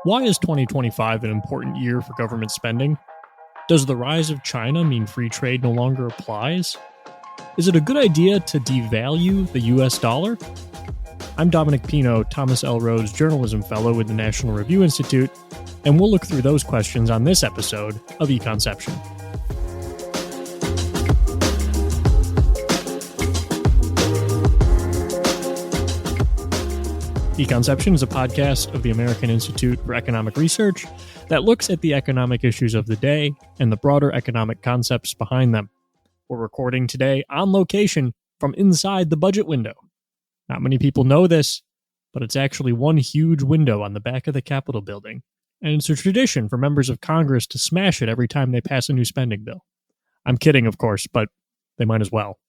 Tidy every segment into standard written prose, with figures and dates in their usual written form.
Why is 2025 an important year for government spending? Does the rise of China mean free trade no longer applies? Is it a good idea to devalue the US dollar? I'm Dominic Pino, Thomas L. Rhodes Journalism Fellow with the National Review Institute, and we'll look through those questions on this episode of Econception. Econception is a podcast of the American Institute for Economic Research that looks at the economic issues of the day and the broader economic concepts behind them. We're recording today on location from inside the budget window. Not many people know this, but it's actually one huge window on the back of the Capitol building, and it's a tradition for members of Congress to smash it every time they pass a new spending bill. I'm kidding, of course, but they might as well.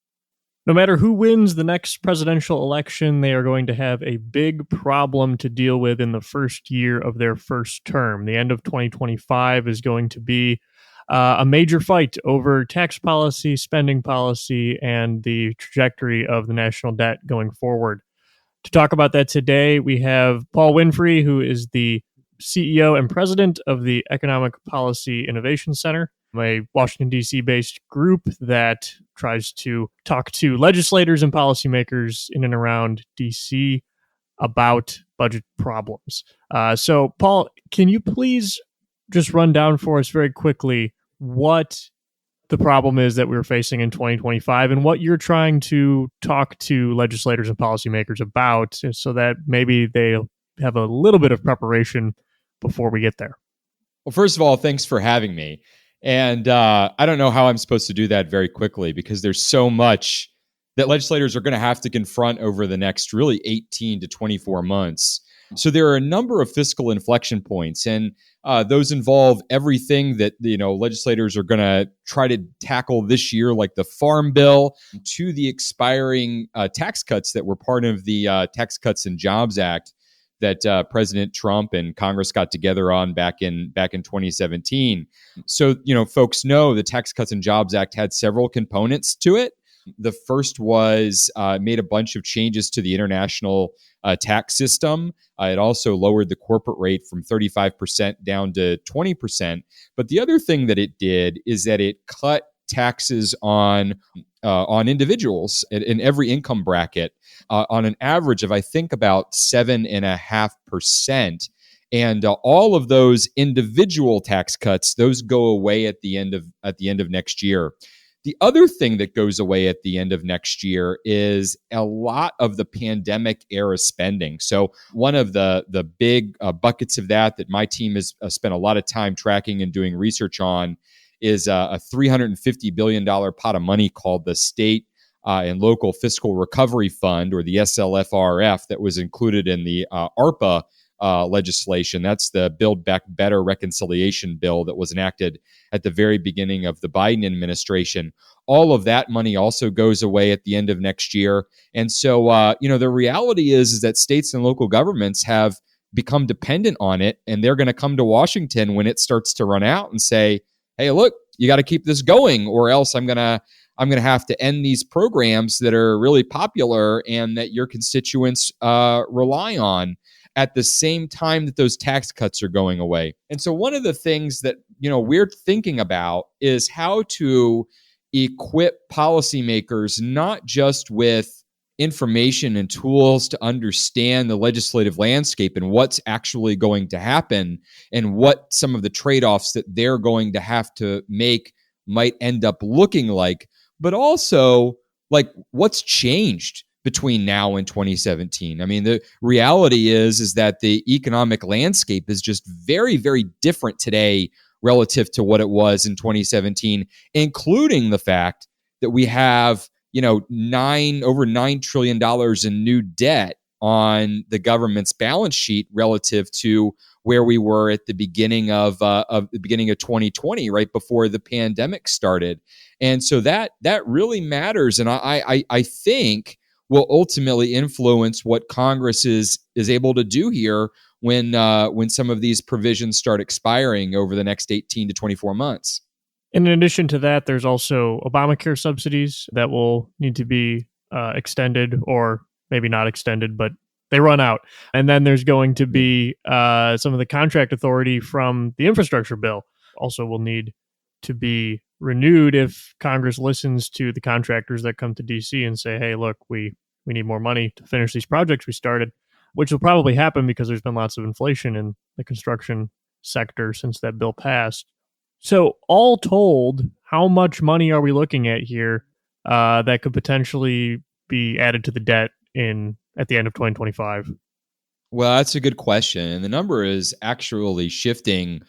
No matter who wins the next presidential election, they are going to have a big problem to deal with in the first year of their first term. The end of 2025 is going to be a major fight over tax policy, spending policy, and the trajectory of the national debt going forward. To talk about that today, we have Paul Winfree, who is the CEO and president of the Economic Policy Innovation Center, a Washington, D.C. based group that tries to talk to legislators and policymakers in and around D.C. about budget problems. So, Paul, can you please just run down for us very quickly what the problem is that we're facing in 2025 and what you're trying to talk to legislators and policymakers about so that maybe they'll have a little bit of preparation before we get there? Well, first of all, thanks for having me. And I don't know how I'm supposed to do that very quickly because there's so much that legislators are going to have to confront over the next really 18 to 24 months. So there are a number of fiscal inflection points, and those involve everything that legislators are going to try to tackle this year, like the Farm Bill, to the expiring tax cuts that were part of the Tax Cuts and Jobs Act that President Trump and Congress got together on back in 2017. So, folks know the Tax Cuts and Jobs Act had several components to it. The first was made a bunch of changes to the international tax system. It also lowered the corporate rate from 35% down to 20%. But the other thing that it did is that it cut taxes on individuals in every income bracket on an average of, I think, about 7.5%. And all of those individual tax cuts, those go away at the end of next year. The other thing that goes away at the end of next year is a lot of the pandemic era spending. So one of the big buckets of that my team has spent a lot of time tracking and doing research on is a $350 billion pot of money called the State and Local Fiscal Recovery Fund, or the SLFRF, that was included in the ARPA legislation. That's the Build Back Better reconciliation bill that was enacted at the very beginning of the Biden administration. All of that money also goes away at the end of next year. And so, the reality is that states and local governments have become dependent on it, and they're going to come to Washington when it starts to run out and say, hey, look, you got to keep this going, or else I'm gonna have to end these programs that are really popular and that your constituents rely on at the same time that those tax cuts are going away. And so one of the things that we're thinking about is how to equip policymakers not just with information and tools to understand the legislative landscape and what's actually going to happen and what some of the trade-offs that they're going to have to make might end up looking like, but also like what's changed between now and 2017. I mean, the reality is that the economic landscape is just very, very different today relative to what it was in 2017, including the fact that we have over $9 trillion in new debt on the government's balance sheet relative to where we were at the beginning of 2020, right before the pandemic started. And so that really matters, and I think will ultimately influence what Congress is able to do here when some of these provisions start expiring over the next 18 to 24 months. In addition to that, there's also Obamacare subsidies that will need to be extended, or maybe not extended, but They run out. And then there's going to be some of the contract authority from the infrastructure bill also will need to be renewed if Congress listens to the contractors that come to DC and say, hey, look, we need more money to finish these projects we started, which will probably happen because there's been lots of inflation in the construction sector since that bill passed. So all told, how much money are we looking at here that could potentially be added to the debt at the end of 2025? Well, that's a good question. And the number is actually shifting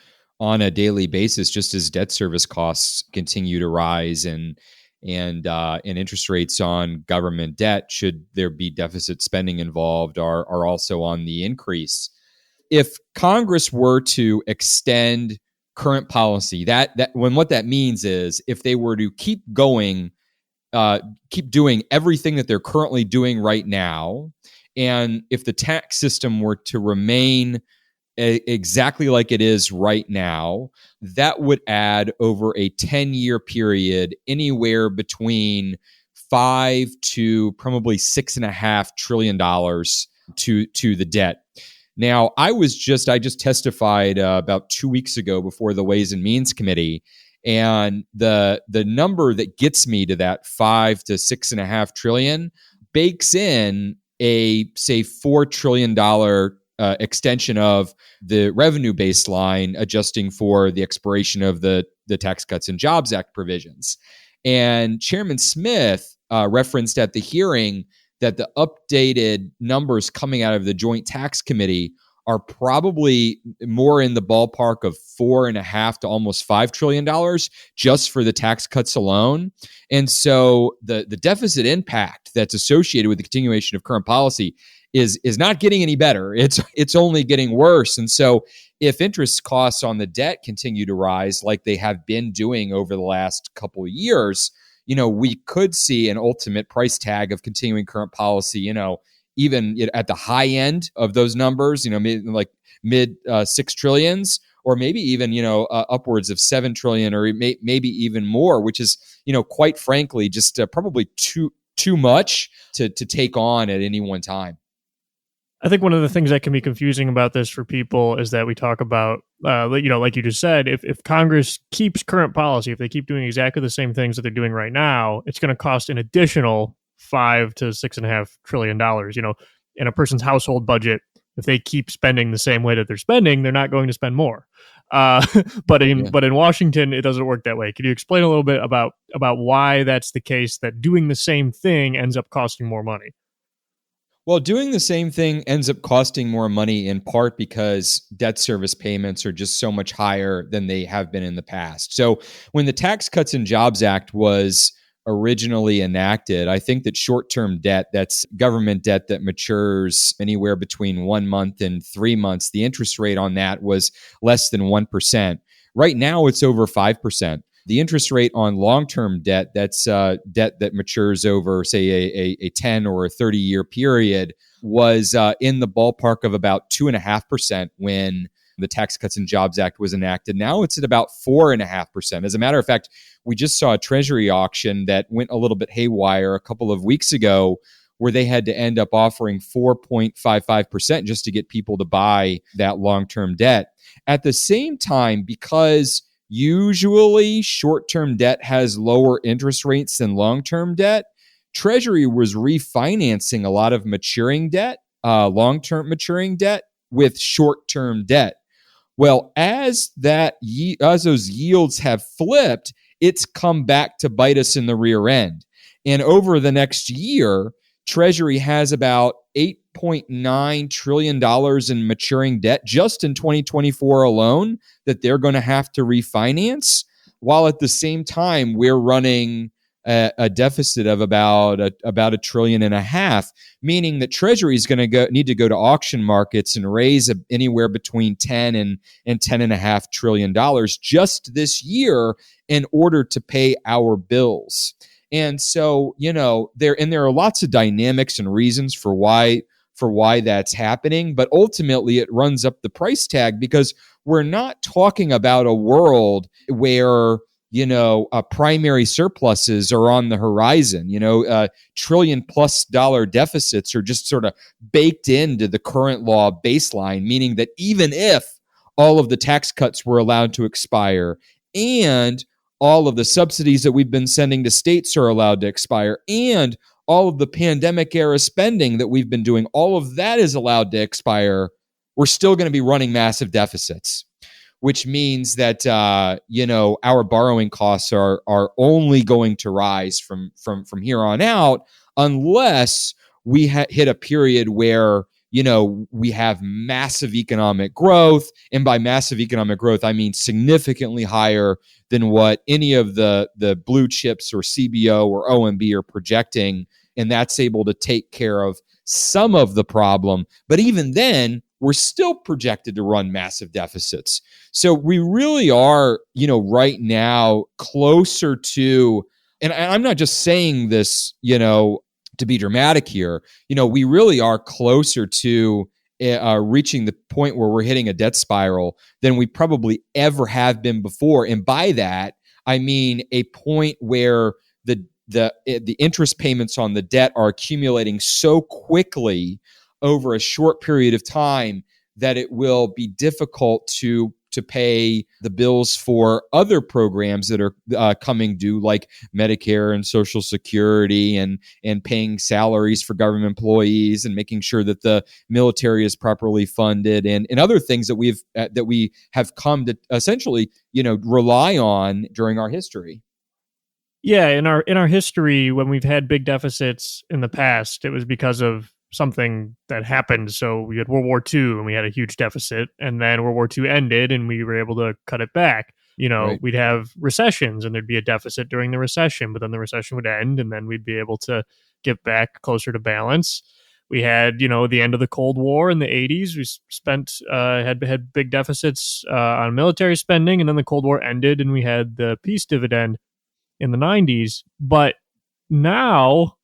on a daily basis just as debt service costs continue to rise and interest rates on government debt, should there be deficit spending involved, are also on the increase. If Congress were to extend current policy, what that means is if they were to keep doing everything that they're currently doing right now, and if the tax system were to remain exactly like it is right now, that would add over a 10-year period anywhere between $5 to probably $6.5 trillion to the debt. Now, I just testified about 2 weeks ago before the Ways and Means Committee, and the number that gets me to that $5 to $6.5 trillion bakes in a, say, $4 trillion extension of the revenue baseline, adjusting for the expiration of the Tax Cuts and Jobs Act provisions. And Chairman Smith referenced at the hearing that the updated numbers coming out of the Joint Tax Committee are probably more in the ballpark of $4.5 to almost $5 trillion just for the tax cuts alone. And so the deficit impact that's associated with the continuation of current policy is not getting any better. It's only getting worse. And so if interest costs on the debt continue to rise like they have been doing over the last couple of years, we could see an ultimate price tag of continuing current policy, even at the high end of those numbers, like mid 6 trillions, or maybe even, upwards of 7 trillion, or maybe even more, which is, quite frankly, just probably too much to take on at any one time. I think one of the things that can be confusing about this for people is that we talk about, like you just said, if Congress keeps current policy, if they keep doing exactly the same things that they're doing right now, it's going to cost an additional $5 to $6.5 trillion. In a person's household budget, if they keep spending the same way that they're spending, they're not going to spend more. But in Washington, it doesn't work that way. Can you explain a little bit about why that's the case, that doing the same thing ends up costing more money? Well, doing the same thing ends up costing more money in part because debt service payments are just so much higher than they have been in the past. So when the Tax Cuts and Jobs Act was originally enacted, I think that short-term debt, that's government debt that matures anywhere between 1 month and 3 months, the interest rate on that was less than 1%. Right now, it's over 5%. The interest rate on long-term debt, that's debt that matures over, say, a 10 or a 30-year period, was in the ballpark of about 2.5% when the Tax Cuts and Jobs Act was enacted. Now it's at about 4.5%. As a matter of fact, we just saw a Treasury auction that went a little bit haywire a couple of weeks ago, where they had to end up offering 4.55% just to get people to buy that long-term debt. At the same time, because usually short-term debt has lower interest rates than long-term debt, Treasury was refinancing a lot of maturing debt, long-term maturing debt, with short-term debt. Well, as those yields have flipped, it's come back to bite us in the rear end. And over the next year, Treasury has about $8.9 trillion in maturing debt just in 2024 alone that they're going to have to refinance, while at the same time we're running a deficit of about $1.5 trillion, meaning that Treasury is going to need to go to auction markets and raise anywhere between $10 and $10.5 trillion just this year in order to pay our bills. And so, there are lots of dynamics and reasons for why that's happening, but ultimately it runs up the price tag, because we're not talking about a world where primary surpluses are on the horizon. Trillion plus dollar deficits are just sort of baked into the current law baseline, meaning that even if all of the tax cuts were allowed to expire and all of the subsidies that we've been sending to states are allowed to expire and all of the pandemic era spending that we've been doing, all of that is allowed to expire, we're still going to be running massive deficits, which means that our borrowing costs are only going to rise from here on out, unless we hit a period where we have massive economic growth. And by massive economic growth, I mean significantly higher than what any of the blue chips or CBO or OMB are projecting. And that's able to take care of some of the problem. But even then, we're still projected to run massive deficits. So we really are, right now closer to, and I'm not just saying this, to be dramatic here, we really are closer to reaching the point where we're hitting a debt spiral than we probably ever have been before. And by that, I mean a point where the interest payments on the debt are accumulating so quickly over a short period of time that it will be difficult to pay the bills for other programs that are coming due, like Medicare and Social Security, and paying salaries for government employees, and making sure that the military is properly funded, and other things that we have come to essentially rely on during our history. Yeah, in our history, when we've had big deficits in the past, it was because of something that happened. So we had World War II and we had a huge deficit, and then World War II ended and we were able to cut it back. Right. We'd have recessions and there'd be a deficit during the recession, but then the recession would end and then we'd be able to get back closer to balance. We had, the end of the Cold War in the 80s. We had big deficits on military spending, and then the Cold War ended and we had the peace dividend in the 90s. But now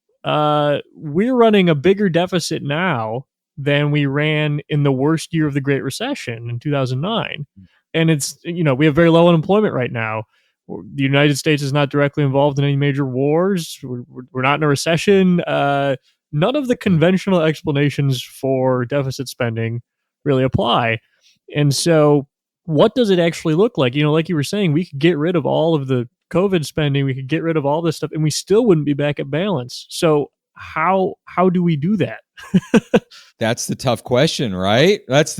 we're running a bigger deficit now than we ran in the worst year of the Great Recession in 2009. And it's, we have very low unemployment right now. The United States is not directly involved in any major wars. We're not in a recession. None of the conventional explanations for deficit spending really apply. And so what does it actually look like? Like you were saying, we could get rid of all of the COVID spending, we could get rid of all this stuff, and we still wouldn't be back at balance. So how do we do that? That's the tough question, right? That's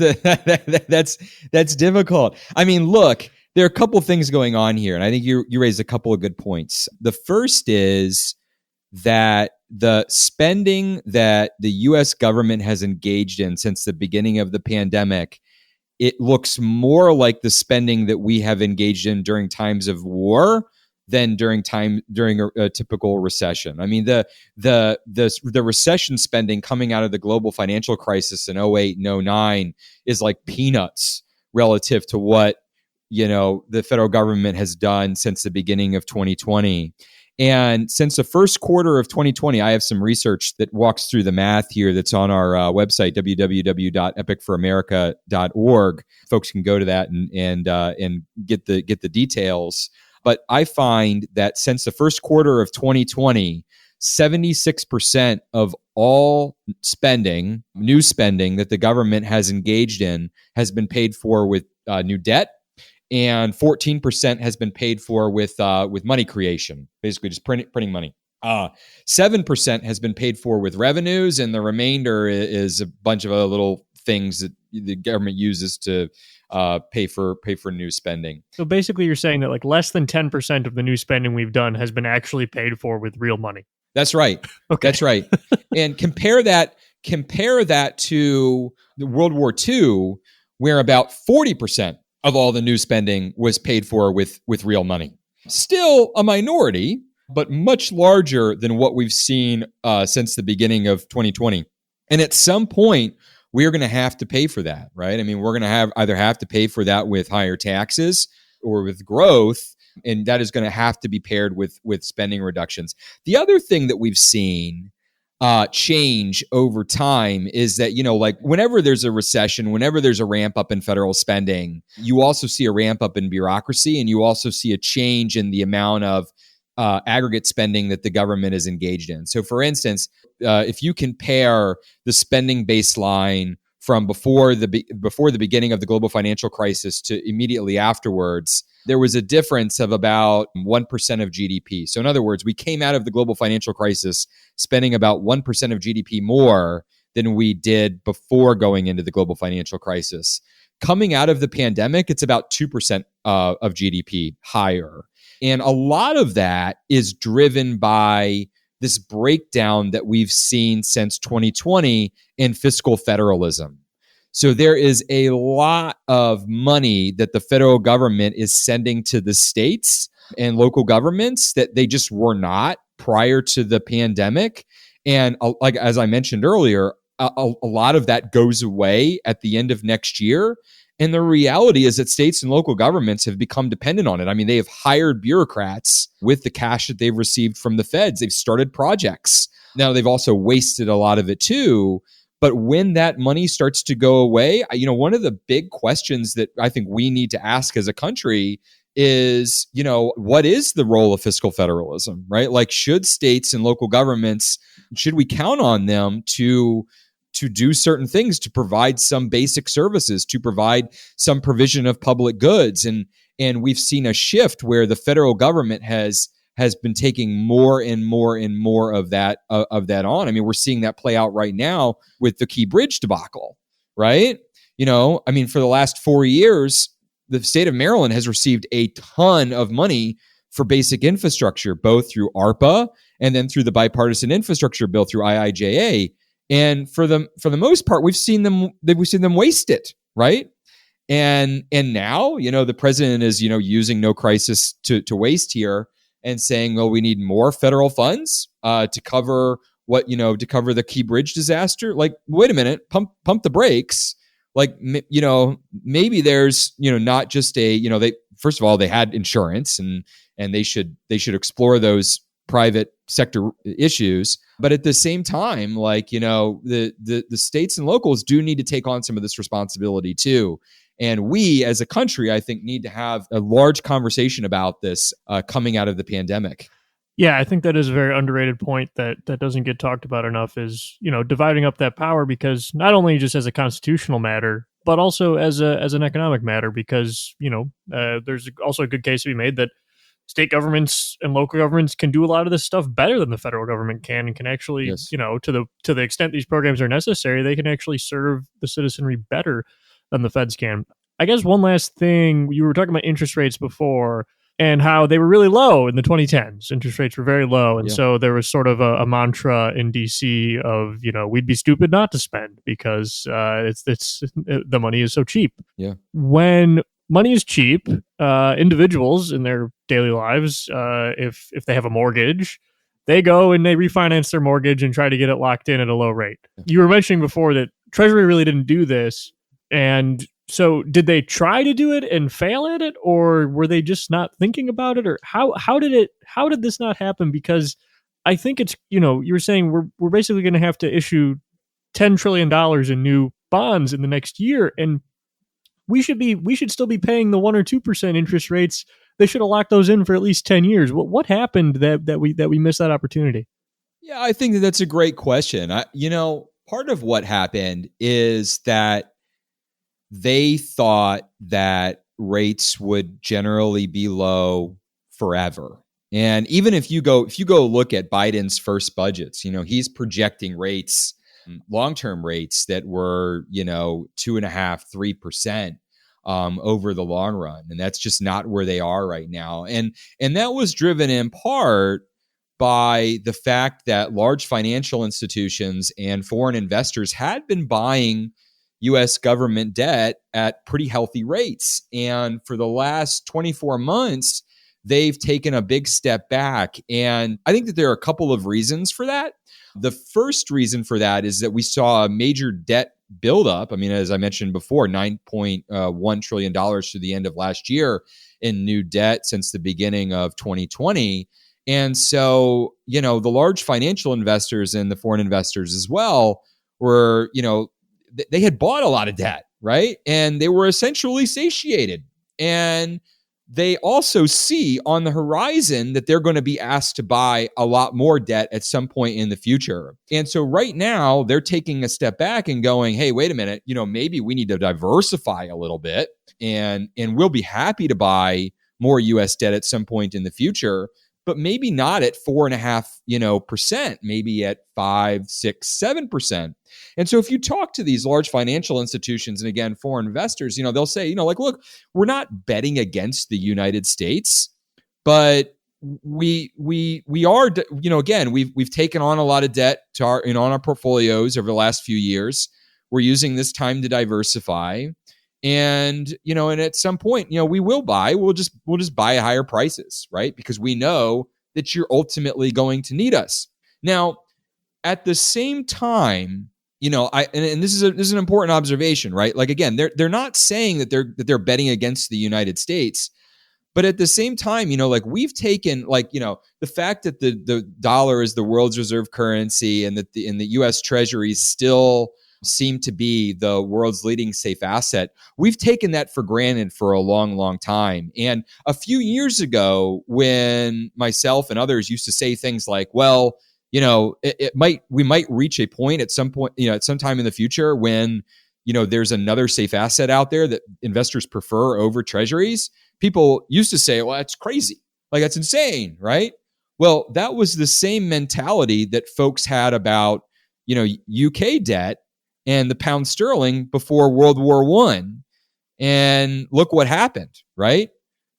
difficult. I mean, look, there are a couple of things going on here, and I think you raised a couple of good points. The first is that the spending that the U.S. government has engaged in since the beginning of the pandemic, it looks more like the spending that we have engaged in during times of war than during a typical recession. I mean, the recession spending coming out of the global financial crisis in 2008 and 2009 is like peanuts relative to what the federal government has done since the beginning of 2020. And since the first quarter of 2020, I have some research that walks through the math here that's on our website, www.epicforamerica.org. Folks can go to that and get the details. But I find that since the first quarter of 2020, 76% of all spending, new spending that the government has engaged in has been paid for with new debt, and 14% has been paid for with money creation, basically just printing money. 7% has been paid for with revenues, and the remainder is a bunch of other little things that the government uses to pay for new spending. So basically, you're saying that like less than 10% of the new spending we've done has been actually paid for with real money. That's right. Okay. That's right. And compare that to the World War II, where about 40% of all the new spending was paid for with real money. Still a minority, but much larger than what we've seen since the beginning of 2020. And at some point, we are going to have to pay for that, right? I mean, we're going to either have to pay for that with higher taxes or with growth, and that is going to have to be paired with spending reductions. The other thing that we've seen change over time is that, like whenever there's a recession, whenever there's a ramp up in federal spending, you also see a ramp up in bureaucracy, and you also see a change in the amount of aggregate spending that the government is engaged in. So, for instance, if you compare the spending baseline from before the beginning of the global financial crisis to immediately afterwards, there was a difference of about 1% of GDP. So in other words, we came out of the global financial crisis spending about 1% of GDP more than we did before going into the global financial crisis. Coming out of the pandemic, it's about 2% of GDP higher. And a lot of that is driven by this breakdown that we've seen since 2020 in fiscal federalism. So there is a lot of money that the federal government is sending to the states and local governments that they just were not prior to the pandemic. And like as I mentioned earlier, a lot of that goes away at the end of next year. And the reality is that states and local governments have become dependent on it. I mean, they have hired bureaucrats with the cash that they've received from the feds. They've started projects. Now, they've also wasted a lot of it too. But when that money starts to go away, one of the big questions that I think we need to ask as a country is, what is the role of fiscal federalism, right? Like, should states and local governments, should we count on them to do certain things, to provide some basic services, to provide some provision of public goods? And we've seen a shift where the federal government has been taking more and more and more of that on. I mean, we're seeing that play out right now with the Key Bridge debacle, right? For the last 4 years, the state of Maryland has received a ton of money for basic infrastructure, both through ARPA and then through the bipartisan infrastructure bill through IIJA. And for the most part, we've seen them waste it, right? And now, the president is, using no crisis to waste here and saying, well, we need more federal funds to cover the Key Bridge disaster. Like, wait a minute, pump the brakes. Like, maybe there's, not just they first of all, they had insurance and they should explore those private sector issues. But at the same time, the states and locals do need to take on some of this responsibility too. And we as a country, I think, need to have a large conversation about this coming out of the pandemic. Yeah, I think that is a very underrated point that doesn't get talked about enough is, dividing up that power, because not only just as a constitutional matter, but also as an economic matter, because, there's also a good case to be made that state governments and local governments can do a lot of this stuff better than the federal government can, and can actually, Yes. To the extent these programs are necessary, they can actually serve the citizenry better than the feds can. I guess one last thing, you were talking about interest rates before and how they were really low in the 2010s. Interest rates were very low. And so there was sort of a mantra in DC of, we'd be stupid not to spend because the money is so cheap. Yeah. When money is cheap, individuals in their daily lives, if they have a mortgage, they go and they refinance their mortgage and try to get it locked in at a low rate. Yeah. You were mentioning before that Treasury really didn't do this. And so did they try to do it and fail at it, or were they just not thinking about it? Or how did this not happen? Because I think it's, you were saying we're basically going to have to issue $10 trillion in new bonds in the next year. And we should still be paying the 1 or 2% interest rates. They should have locked those in for at least 10 years. What happened that we missed that opportunity? Yeah, I think that's a great question. Part of what happened is that they thought that rates would generally be low forever. And even if you go look at Biden's first budgets, he's projecting rates, long-term rates that were, 2.5-3% over the long run. And that's just not where they are right now. And that was driven in part by the fact that large financial institutions and foreign investors had been buying U.S. government debt at pretty healthy rates. And for the last 24 months, they've taken a big step back. And I think that there are a couple of reasons for that. The first reason for that is that we saw a major debt buildup. I mean, as I mentioned before, $9.1 trillion through the end of last year in new debt since the beginning of 2020. And so, the large financial investors and the foreign investors as well were, they had bought a lot of debt, right? And they were essentially satiated. And they also see on the horizon that they're going to be asked to buy a lot more debt at some point in the future. And so right now they're taking a step back and going, hey, wait a minute, maybe we need to diversify a little bit, and we'll be happy to buy more US debt at some point in the future, but maybe not at 4.5%, maybe at 5, 6, 7%. And so if you talk to these large financial institutions and again, foreign investors, they'll say, look, we're not betting against the United States, but we are, again, we've taken on a lot of debt on our portfolios over the last few years. We're using this time to diversify. And, and at some point, we will buy, we'll just buy at higher prices, right? Because we know that you're ultimately going to need us. Now, at the same time, and this is an important observation, right? Like, again, they're not saying that they're betting against the United States, but at the same time, we've taken, the fact that the dollar is the world's reserve currency and that the US Treasuries still seem to be the world's leading safe asset. We've taken that for granted for a long, long time. And a few years ago, when myself and others used to say things like, well, we might reach a point at some point, at some time in the future when, there's another safe asset out there that investors prefer over treasuries. People used to say, well, that's crazy. Like, that's insane, right? Well, that was the same mentality that folks had about, UK debt and the pound sterling before World War I. And look what happened, right?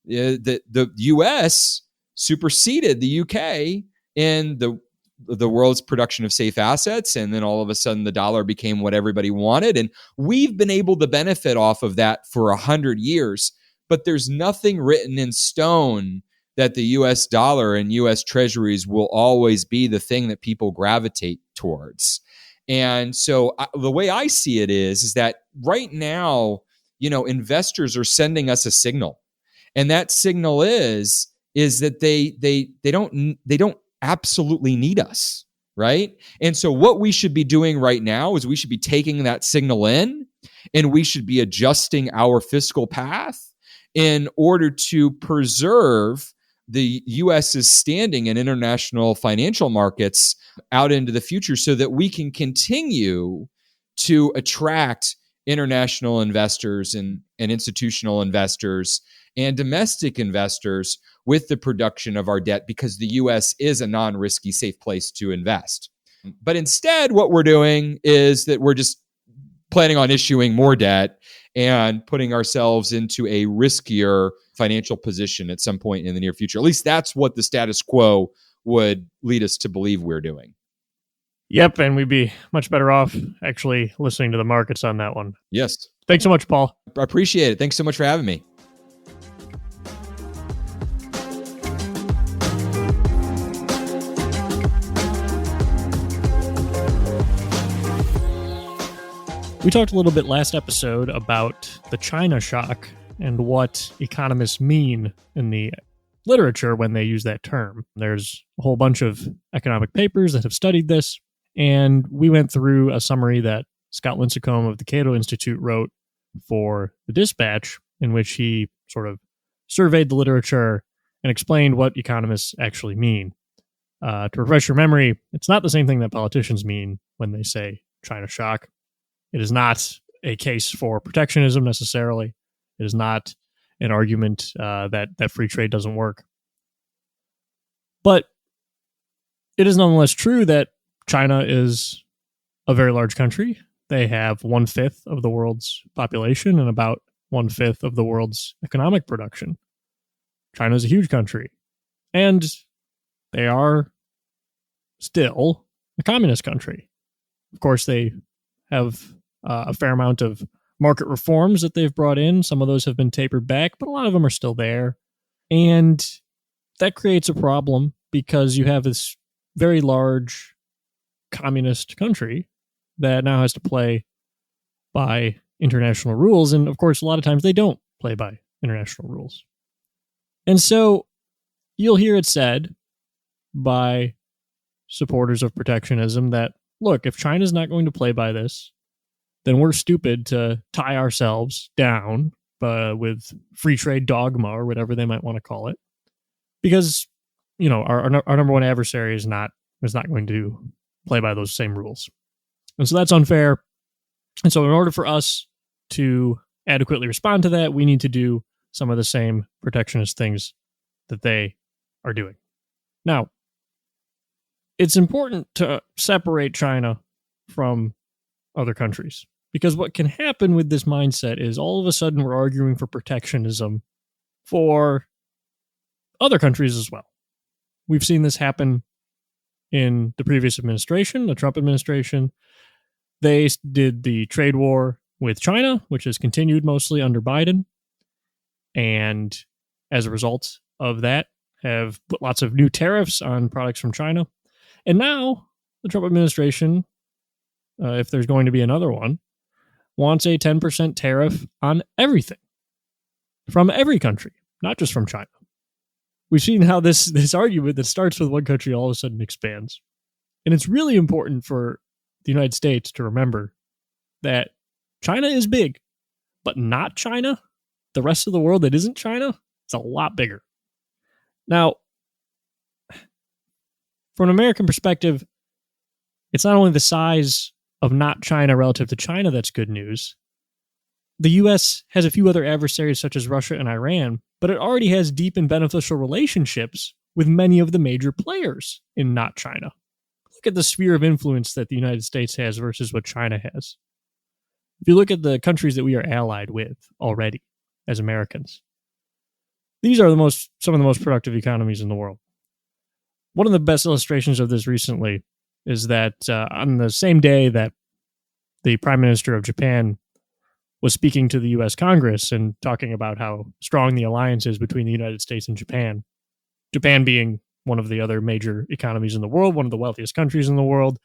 The US superseded the UK in the world's production of safe assets. And then all of a sudden the dollar became what everybody wanted. And we've been able to benefit off of that for 100 years. But there's nothing written in stone that the US dollar and US treasuries will always be the thing that people gravitate towards. And so the way I see it is that right now, investors are sending us a signal. And that signal is that they don't absolutely need us, right? And so what we should be doing right now is we should be taking that signal in, and we should be adjusting our fiscal path in order to preserve the US's standing in international financial markets out into the future so that we can continue to attract international investors and institutional investors and domestic investors with the production of our debt, because the US is a non-risky, safe place to invest. But instead, what we're doing is that we're just planning on issuing more debt and putting ourselves into a riskier financial position at some point in the near future. At least that's what the status quo would lead us to believe we're doing. Yep, and we'd be much better off actually listening to the markets on that one. Yes. Thanks so much, Paul. I appreciate it. Thanks so much for having me. We talked a little bit last episode about the China shock and what economists mean in the literature when they use that term. There's a whole bunch of economic papers that have studied this, and we went through a summary that Scott Lincecum of the Cato Institute wrote for the Dispatch, in which he sort of surveyed the literature and explained what economists actually mean. To refresh your memory, it's not the same thing that politicians mean when they say China shock. It is not a case for protectionism necessarily. It is not an argument that free trade doesn't work. But it is nonetheless true that China is a very large country. They have 1/5 of the world's population and about 1/5 of the world's economic production. China is a huge country. And they are still a communist country. Of course, they have a fair amount of market reforms that they've brought in. Some of those have been tapered back, but a lot of them are still there. And that creates a problem because you have this very large communist country that now has to play by international rules. And of course, a lot of times they don't play by international rules. And so you'll hear it said by supporters of protectionism that, look, if China's not going to play by this, then we're stupid to tie ourselves down with free trade dogma or whatever they might want to call it. Because, our number one adversary is not going to play by those same rules. And so that's unfair. And so in order for us to adequately respond to that, we need to do some of the same protectionist things that they are doing. Now, it's important to separate China from other countries, because what can happen with this mindset is all of a sudden we're arguing for protectionism for other countries as well. We've seen this happen in the previous administration, the Trump administration. They did the trade war with China, which has continued mostly under Biden. And as a result of that, have put lots of new tariffs on products from China. And now the Trump administration, if there's going to be another one, wants a 10% tariff on everything from every country, not just from China. We've seen how this argument that starts with one country all of a sudden expands. And it's really important for the United States to remember that China is big, but not China. The rest of the world that isn't China, it's a lot bigger. Now, from an American perspective, it's not only the size of not China relative to China that's good news. The U.S. has a few other adversaries such as Russia and Iran, but it already has deep and beneficial relationships with many of the major players in not China. Look at the sphere of influence that the United States has versus what China has. If you look at the countries that we are allied with already as Americans, these are some of the most productive economies in the world. One of the best illustrations of this recently is that on the same day that the Prime Minister of Japan was speaking to the U.S. Congress and talking about how strong the alliance is between the United States and Japan, Japan being one of the other major economies in the world, one of the wealthiest countries in the world,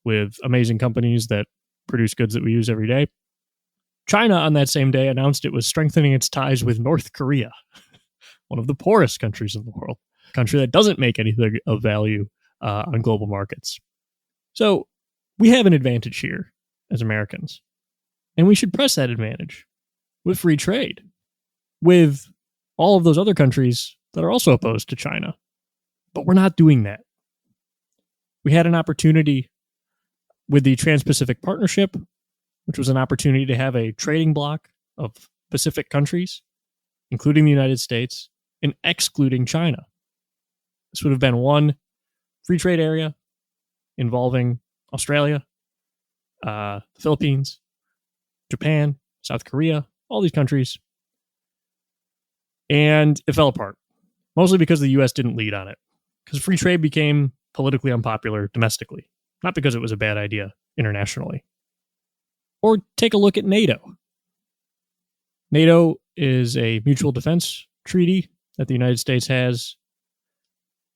with amazing companies that produce goods that we use every day. China, on that same day, announced it was strengthening its ties with North Korea, one of the poorest countries in the world, a country that doesn't make anything of value on global markets. So we have an advantage here as Americans, and we should press that advantage with free trade with all of those other countries that are also opposed to China. But we're not doing that. We had an opportunity with the Trans-Pacific Partnership, which was an opportunity to have a trading bloc of Pacific countries, including the United States, and excluding China. This would have been one free trade area involving Australia, the Philippines, Japan, South Korea, all these countries. And it fell apart, mostly because the U.S. didn't lead on it, because free trade became politically unpopular domestically, not because it was a bad idea internationally. Or take a look at NATO. NATO is a mutual defense treaty that the United States is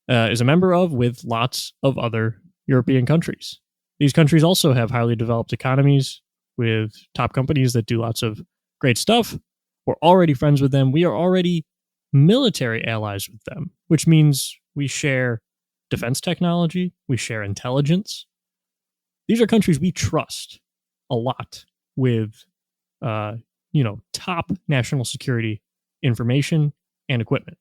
a member of with lots of other European countries. These countries also have highly developed economies with top companies that do lots of great stuff. We're already friends with them. We are already military allies with them, which means we share defense technology, we share intelligence. These are countries we trust a lot with, top national security information and equipment.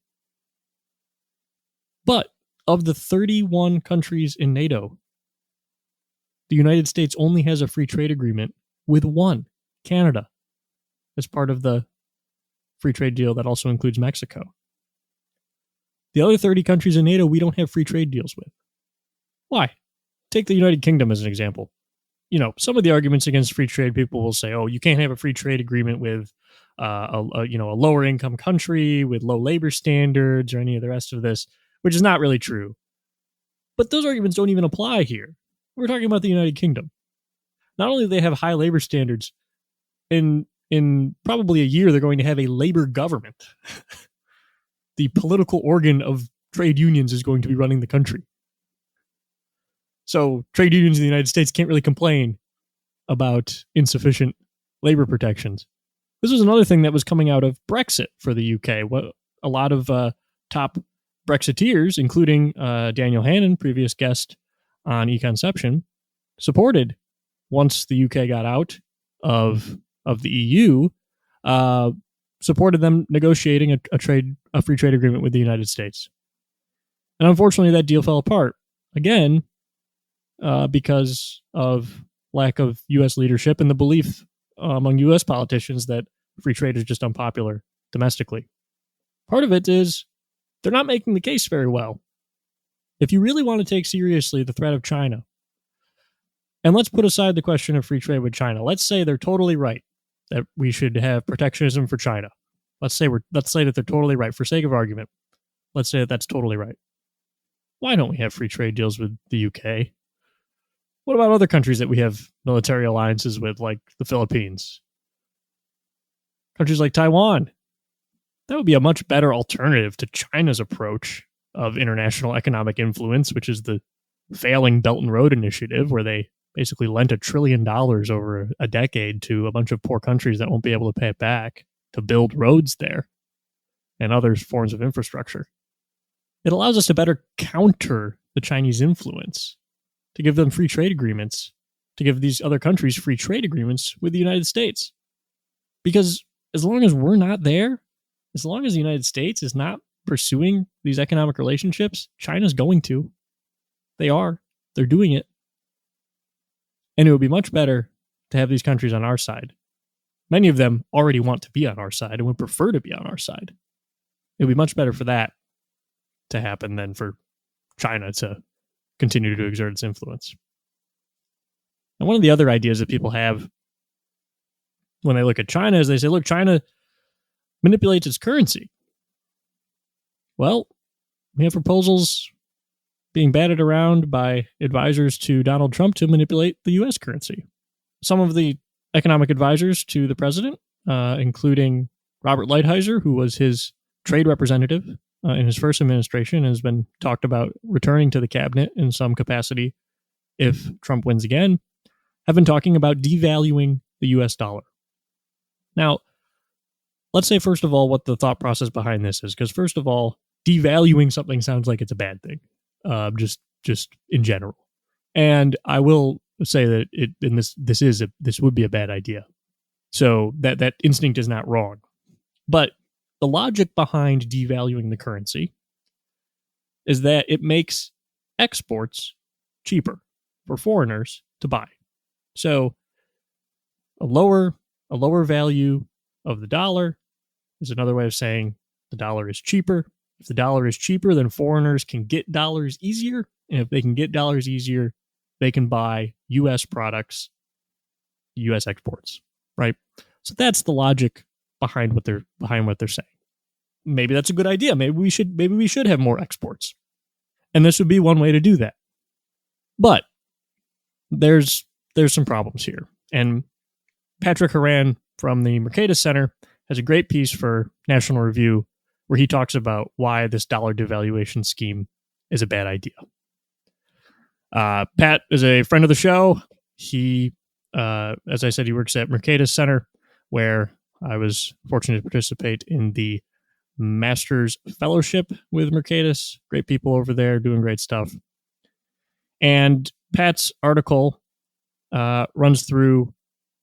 But of the 31 countries in NATO, the United States only has a free trade agreement with one, Canada, as part of the free trade deal that also includes Mexico. The other 30 countries in NATO, we don't have free trade deals with. Why? Take the United Kingdom as an example. Some of the arguments against free trade, people will say, oh, you can't have a free trade agreement with a lower income country with low labor standards or any of the rest of this, which is not really true. But those arguments don't even apply here. We're talking about the United Kingdom. Not only do they have high labor standards, in probably a year, they're going to have a labor government. The political organ of trade unions is going to be running the country. So trade unions in the United States can't really complain about insufficient labor protections. This was another thing that was coming out of Brexit for the UK. What a lot of top Brexiteers, including Daniel Hannan, previous guest on Econception, supported once the UK got out of the EU, supported them negotiating a free trade agreement with the United States. And unfortunately, that deal fell apart again because of lack of U.S. leadership and the belief among U.S. politicians that free trade is just unpopular domestically. Part of it is they're not making the case very well. If you really want to take seriously the threat of China, and let's put aside the question of free trade with China, let's say they're totally right that we should have protectionism for China. Let's say that they're totally right for sake of argument. Let's say that that's totally right. Why don't we have free trade deals with the UK? What about other countries that we have military alliances with, like the Philippines? Countries like Taiwan. That would be a much better alternative to China's approach of international economic influence, which is the failing Belt and Road Initiative, where they basically lent $1 trillion over a decade to a bunch of poor countries that won't be able to pay it back to build roads there and other forms of infrastructure. It allows us to better counter the Chinese influence, to give them free trade agreements, to give these other countries free trade agreements with the United States. Because as long as we're not there, as long as the United States is not pursuing these economic relationships, China's going to. They are. They're doing it. And it would be much better to have these countries on our side. Many of them already want to be on our side and would prefer to be on our side. It would be much better for that to happen than for China to continue to exert its influence. And one of the other ideas that people have when they look at China is they say, look, China manipulates its currency. Well, we have proposals being batted around by advisors to Donald Trump to manipulate the U.S. currency. Some of the economic advisors to the president, including Robert Lighthizer, who was his trade representative in his first administration, has been talked about returning to the cabinet in some capacity if Trump wins again, have been talking about devaluing the U.S. dollar. Now, let's say, first of all, what the thought process behind this is, because first of all, devaluing something sounds like it's a bad thing, just in general. And I will say that this would be a bad idea. So that instinct is not wrong. But the logic behind devaluing the currency is that it makes exports cheaper for foreigners to buy. So a lower value of the dollar is another way of saying the dollar is cheaper. If the dollar is cheaper, then foreigners can get dollars easier. And if they can get dollars easier, they can buy U.S. products, U.S. exports, right? So that's the logic behind what they're saying. Maybe that's a good idea. Maybe we should have more exports. And this would be one way to do that. But there's some problems here. And Patrick Horan from the Mercatus Center has a great piece for National Review where he talks about why this dollar devaluation scheme is a bad idea. Pat is a friend of the show. He, as I said, he works at Mercatus Center, where I was fortunate to participate in the Master's Fellowship with Mercatus. Great people over there doing great stuff. And Pat's article runs through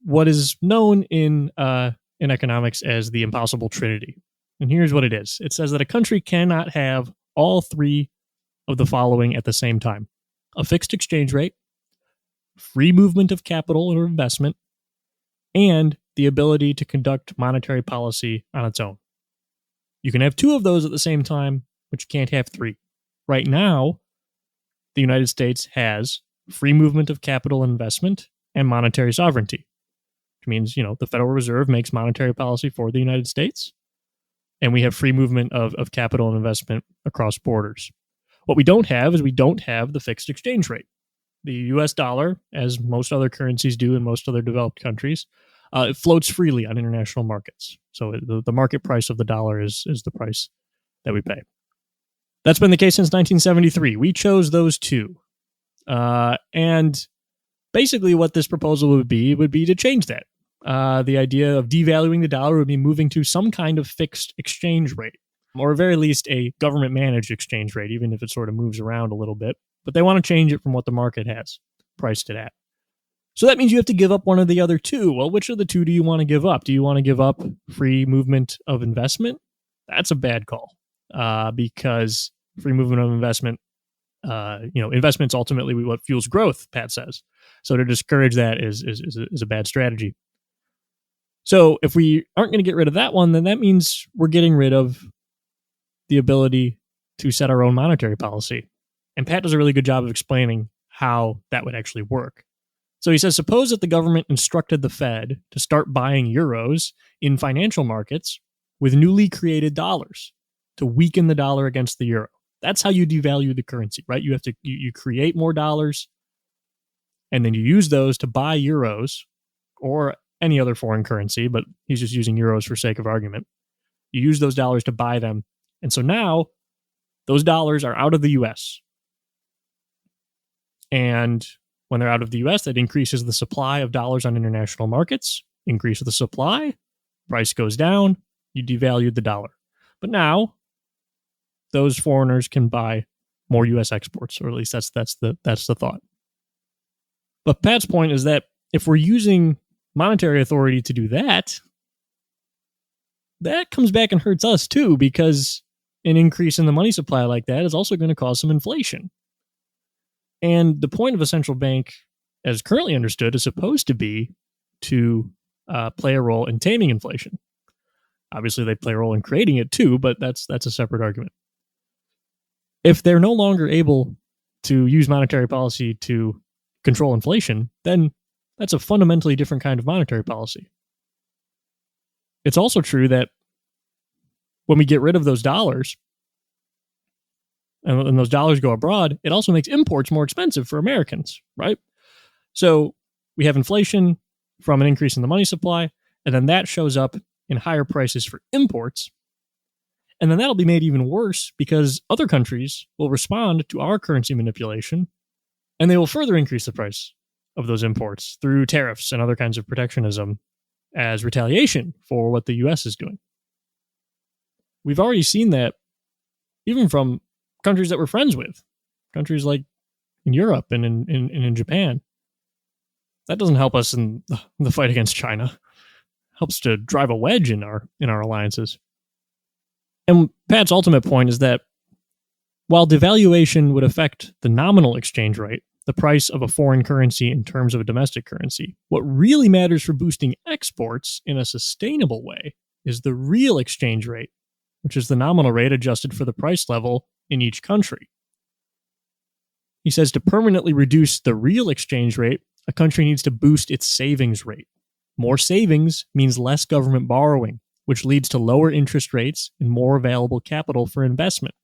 what is known in economics as the impossible trinity. And here's what it is. It says that a country cannot have all three of the following at the same time: a fixed exchange rate, free movement of capital or investment, and the ability to conduct monetary policy on its own. You can have two of those at the same time, but you can't have three. Right now, the United States has free movement of capital and investment and monetary sovereignty, which means, the Federal Reserve makes monetary policy for the United States, and we have free movement of capital and investment across borders. What we don't have is the fixed exchange rate. The U.S. dollar, as most other currencies do in most other developed countries, it floats freely on international markets. So the market price of the dollar is the price that we pay. That's been the case since 1973. We chose those two. And basically what this proposal would be to change that. The idea of devaluing the dollar would be moving to some kind of fixed exchange rate. or at very least a government managed exchange rate, even if it sort of moves around a little bit. But they want to change it from what the market has priced it at. So that means you have to give up one of the other two. Well, which of the two do you want to give up? Do you want to give up free movement of investment? That's a bad call, because free movement of investment, investment's ultimately what fuels growth, Pat says. So to discourage that is a bad strategy. So if we aren't going to get rid of that one, then that means we're getting rid of the ability to set our own monetary policy. And Pat does a really good job of explaining how that would actually work. So he says, suppose that the government instructed the Fed to start buying euros in financial markets with newly created dollars to weaken the dollar against the euro. That's how you devalue the currency, right? You have to you create more dollars, and then you use those to buy euros or any other foreign currency, but he's just using euros for sake of argument. You use those dollars to buy them. And so now those dollars are out of the US. And when they're out of the US, that increases the supply of dollars on international markets, increase the supply, price goes down, you devalued the dollar. But now those foreigners can buy more US exports, or at least that's the thought. But Pat's point is that if we're using monetary authority to do that, that comes back and hurts us too, because an increase in the money supply like that is also going to cause some inflation. And the point of a central bank, as currently understood, is supposed to be to play a role in taming inflation. Obviously, they play a role in creating it too, but that's a separate argument. If they're no longer able to use monetary policy to control inflation, then that's a fundamentally different kind of monetary policy. It's also true that when we get rid of those dollars, and those dollars go abroad, it also makes imports more expensive for Americans, right? So we have inflation from an increase in the money supply, and then that shows up in higher prices for imports. And then that'll be made even worse because other countries will respond to our currency manipulation, and they will further increase the price of those imports through tariffs and other kinds of protectionism as retaliation for what the US is doing. We've already seen that even from countries that we're friends with, countries like in Europe and in Japan. That doesn't help us in the fight against China. It helps to drive a wedge in our alliances. And Pat's ultimate point is that while devaluation would affect the nominal exchange rate, the price of a foreign currency in terms of a domestic currency, what really matters for boosting exports in a sustainable way is the real exchange rate, which is the nominal rate adjusted for the price level in each country. He says to permanently reduce the real exchange rate, a country needs to boost its savings rate. More savings means less government borrowing, which leads to lower interest rates and more available capital for investment.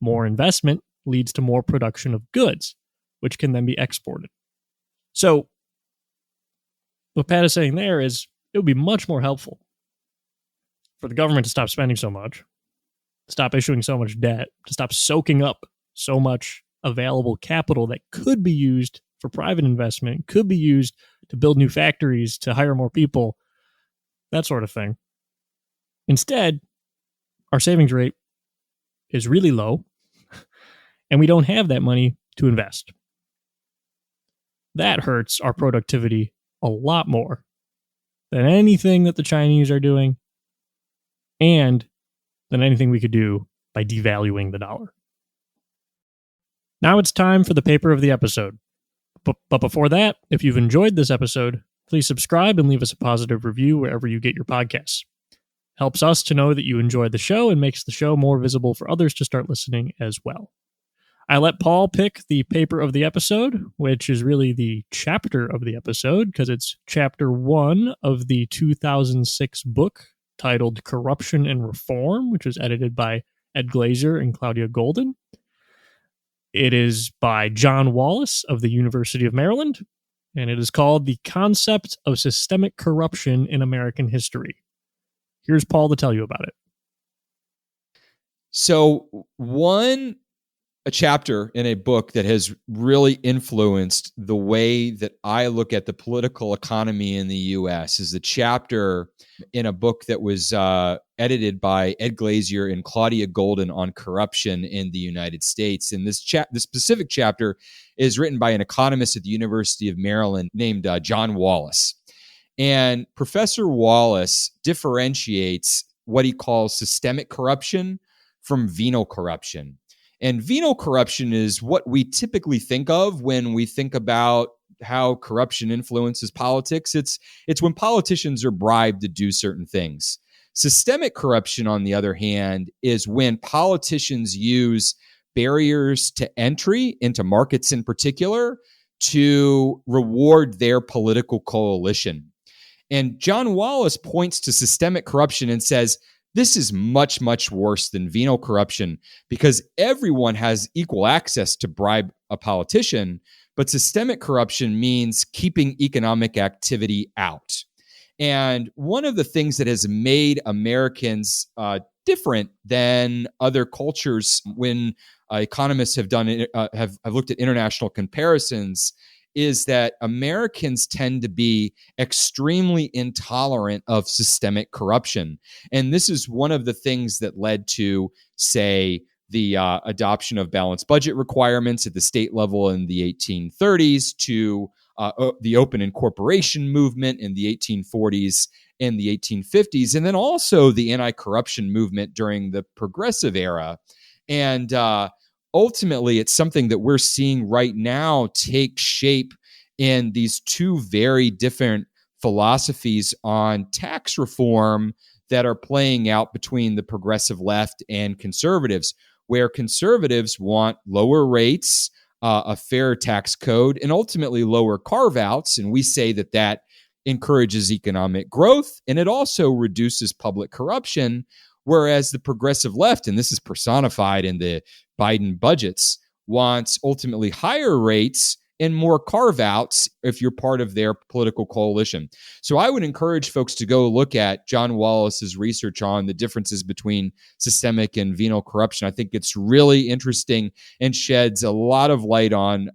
More investment leads to more production of goods, which can then be exported. So, what Pat is saying there is it would be much more helpful for the government to stop spending so much, stop issuing so much debt, to stop soaking up so much available capital that could be used for private investment, could be used to build new factories, to hire more people, that sort of thing. Instead, our savings rate is really low, and we don't have that money to invest. That hurts our productivity a lot more than anything that the Chinese are doing, and than anything we could do by devaluing the dollar. Now it's time for the paper of the episode. But before that, if you've enjoyed this episode, please subscribe and leave us a positive review wherever you get your podcasts. Helps us to know that you enjoyed the show and makes the show more visible for others to start listening as well. I let Paul pick the paper of the episode, which is really the chapter of the episode, because it's chapter 1 of the 2006 book titled Corruption and Reform, which was edited by Ed Glazer and Claudia Golden. It is by John Wallace of the University of Maryland, and it is called The Concept of Systemic Corruption in American History. Here's Paul to tell you about it. So one a chapter in a book that has really influenced the way that I look at the political economy in the U.S. is the chapter in a book that was edited by Ed Glazier and Claudia Golden on corruption in the United States. And this specific chapter is written by an economist at the University of Maryland named John Wallace. And Professor Wallace differentiates what he calls systemic corruption from venal corruption. And venal corruption is what we typically think of when we think about how corruption influences politics. It's when politicians are bribed to do certain things. Systemic corruption, on the other hand, is when politicians use barriers to entry into markets in particular to reward their political coalition. And John Wallace points to systemic corruption and says, this is much, much worse than venal corruption because everyone has equal access to bribe a politician, but systemic corruption means keeping economic activity out. And one of the things that has made Americans different than other cultures when economists have looked at international comparisons is that Americans tend to be extremely intolerant of systemic corruption. And this is one of the things that led to, say, the adoption of balanced budget requirements at the state level in the 1830s, to the open incorporation movement in the 1840s and the 1850s, and then also the anti-corruption movement during the Progressive era. And ultimately, it's something that we're seeing right now take shape in these two very different philosophies on tax reform that are playing out between the progressive left and conservatives, where conservatives want lower rates, a fair tax code, and ultimately lower carve-outs. And we say that that encourages economic growth, and it also reduces public corruption. Whereas the progressive left, and this is personified in the Biden budgets, wants ultimately higher rates and more carve-outs if you're part of their political coalition. So I would encourage folks to go look at John Wallace's research on the differences between systemic and venal corruption. I think it's really interesting and sheds a lot of light on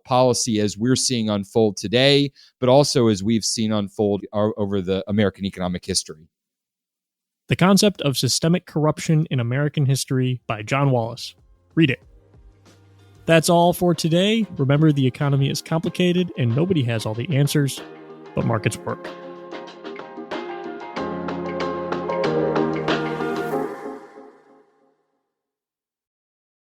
policy as we're seeing unfold today, but also as we've seen unfold over the American economic history. The Concept of Systemic Corruption in American History by John Wallace. Read it. That's all for today. Remember, the economy is complicated and nobody has all the answers, but markets work.